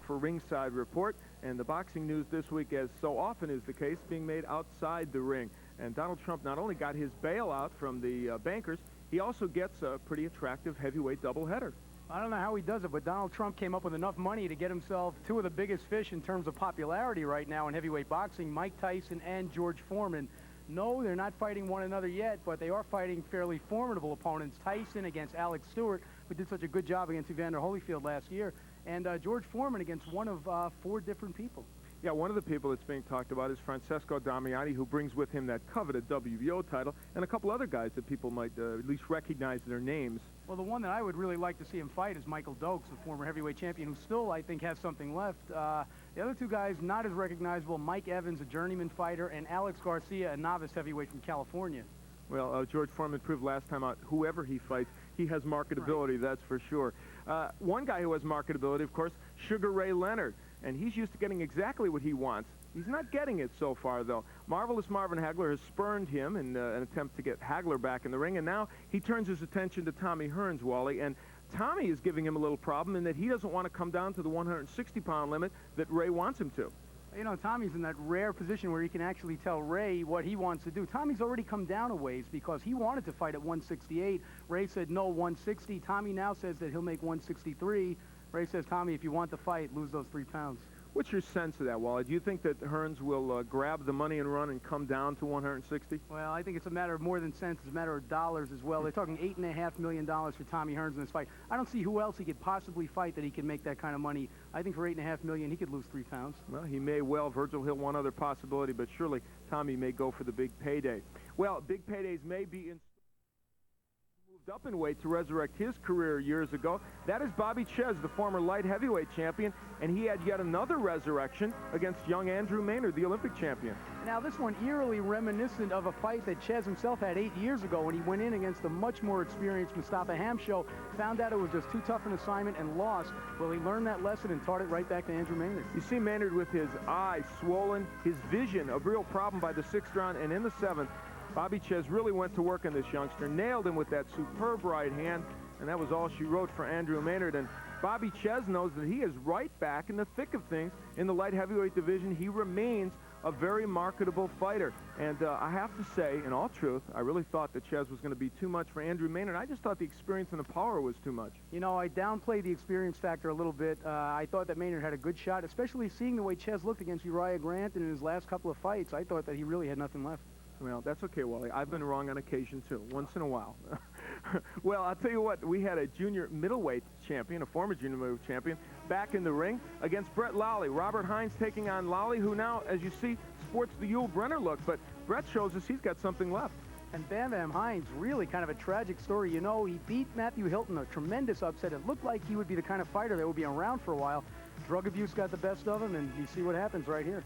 for Ringside Report, and the boxing news this week, as so often is the case, being made outside the ring. And Donald Trump not only got his bailout from the bankers, he also gets a pretty attractive heavyweight doubleheader. I don't know how he does it, but Donald Trump came up with enough money to get himself two of the biggest fish in terms of popularity right now in heavyweight boxing, Mike Tyson and George Foreman. No, they're not fighting one another yet, but they are fighting fairly formidable opponents. Tyson against Alex Stewart, who did such a good job against Evander Holyfield last year, and George Foreman against one of 4 different people. Yeah, one of the people that's being talked about is Francesco Damiani, who brings with him that coveted WBO title, and a couple other guys that people might at least recognize their names. Well, the one that I would really like to see him fight is Michael Dokes, the former heavyweight champion, who still, I think, has something left. The other 2 guys, not as recognizable, Mike Evans, a journeyman fighter, and Alex Garcia, a novice heavyweight from California. Well, George Foreman proved last time out, whoever he fights, he has marketability, right. That's for sure. One guy who has marketability, of course, Sugar Ray Leonard, and he's used to getting exactly what he wants. He's not getting it so far, though. Marvelous Marvin Hagler has spurned him in an attempt to get Hagler back in the ring, and now he turns his attention to Tommy Hearns, Wally, and Tommy is giving him a little problem in that he doesn't want to come down to the 160-pound limit that Ray wants him to. You know, Tommy's in that rare position where he can actually tell Ray what he wants to do. Tommy's already come down a ways because he wanted to fight at 168. Ray said no, 160. Tommy now says that he'll make 163. Ray says, Tommy, if you want to fight, lose those 3 pounds. What's your sense of that, Wally? Do you think that Hearns will grab the money and run and come down to 160? Well, I think it's a matter of more than cents. It's a matter of dollars as well. They're talking $8.5 million for Tommy Hearns in this fight. I don't see who else he could possibly fight that he can make that kind of money. I think for $8.5 million, he could lose 3 pounds. Well, he may well. Virgil Hill, one other possibility, but surely Tommy may go for the big payday. Well, big paydays may be in... Moved up in weight to resurrect his career years ago. That is Bobby Ches, the former light heavyweight champion, and he had yet another resurrection against young Andrew Maynard, the Olympic champion. Now, this one eerily reminiscent of a fight that Ches himself had 8 years ago when he went in against the much more experienced Mustafa Hamsho, found out it was just too tough an assignment and lost. Well, he learned that lesson and taught it right back to Andrew Maynard. You see Maynard with his eyes swollen, his vision a real problem by the 6th round, and in the 7th, Bobby Ches really went to work on this youngster, nailed him with that superb right hand, and that was all she wrote for Andrew Maynard. And Bobby Ches knows that he is right back in the thick of things in the light heavyweight division. He remains a very marketable fighter. And I have to say, in all truth, I really thought that Ches was going to be too much for Andrew Maynard. I just thought the experience and the power was too much. You know, I downplayed the experience factor a little bit. I thought that Maynard had a good shot, especially seeing the way Ches looked against Uriah Grant in his last couple of fights. I thought that he really had nothing left. Well, that's okay, Wally. I've been wrong on occasion, too, once in a while. Well, I'll tell you what, we had a junior middleweight champion, a former junior middleweight champion, back in the ring against Brett Lawley. Robert Hines taking on Lawley, who now, as you see, sports the Yul Brynner look, but Brett shows us he's got something left. And Bam Bam Hines, really kind of a tragic story. You know, he beat Matthew Hilton, a tremendous upset. It looked like he would be the kind of fighter that would be around for a while. Drug abuse got the best of him, and you see what happens right here.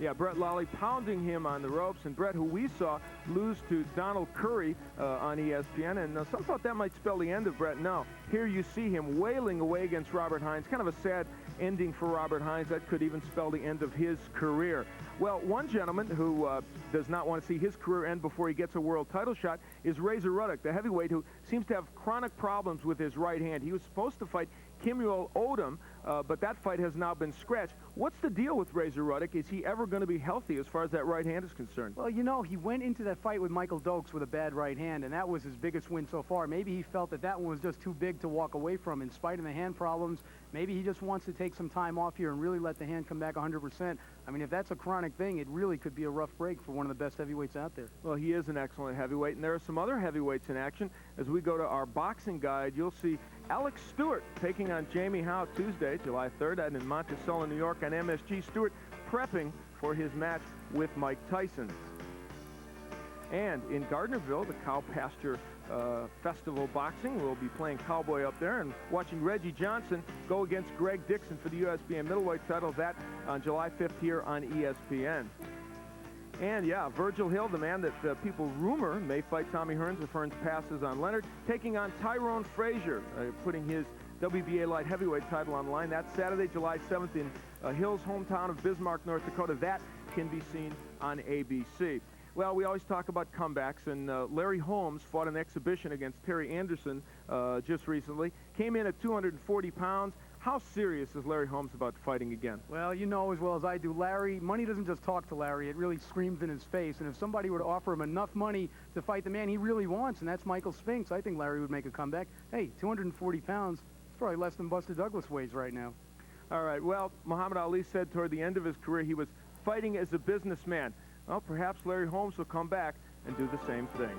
Yeah, Brett Lawley pounding him on the ropes, and Brett, who we saw lose to Donald Curry on ESPN, and some thought that might spell the end of Brett. No, here you see him wailing away against Robert Hines. Kind of a sad ending for Robert Hines. That could even spell the end of his career. Well, one gentleman who does not want to see his career end before he gets a world title shot is Razor Ruddock, the heavyweight who seems to have chronic problems with his right hand. He was supposed to fight Kimuel Odom, but that fight has now been scratched. What's the deal with Razor Ruddock? Is he ever going to be healthy as far as that right hand is concerned? Well, you know, he went into that fight with Michael Dokes with a bad right hand, and that was his biggest win so far. Maybe he felt that that one was just too big to walk away from in spite of the hand problems. Maybe he just wants to take some time off here and really let the hand come back 100%. I mean, if that's a chronic thing, it really could be a rough break for one of the best heavyweights out there. Well, he is an excellent heavyweight, and there are some other heavyweights in action. As we go to our boxing guide, you'll see Alex Stewart taking on Jamie Howe Tuesday, July 3rd, and in Monticello, New York on MSG. Stewart prepping for his match with Mike Tyson. And in Gardnerville, the Cow Pasture Festival Boxing will be playing cowboy up there and watching Reggie Johnson go against Greg Dixon for the USBN middleweight title. That on July 5th here on ESPN. And yeah, Virgil Hill, the man that people rumor may fight Tommy Hearns if Hearns passes on Leonard, taking on Tyrone Frazier, putting his WBA light heavyweight title on the line. That's Saturday, July 7th in Hill's hometown of Bismarck, North Dakota. That can be seen on ABC. Well, we always talk about comebacks, and Larry Holmes fought an exhibition against Terry Anderson just recently. Came in at 240 pounds, How serious is Larry Holmes about fighting again? Well, you know as well as I do, Larry, money doesn't just talk to Larry. It really screams in his face. And if somebody were to offer him enough money to fight the man he really wants, and that's Michael Spinks, I think Larry would make a comeback. Hey, 240 pounds, it's probably less than Buster Douglas weighs right now. All right, well, Muhammad Ali said toward the end of his career he was fighting as a businessman. Well, perhaps Larry Holmes will come back and do the same thing.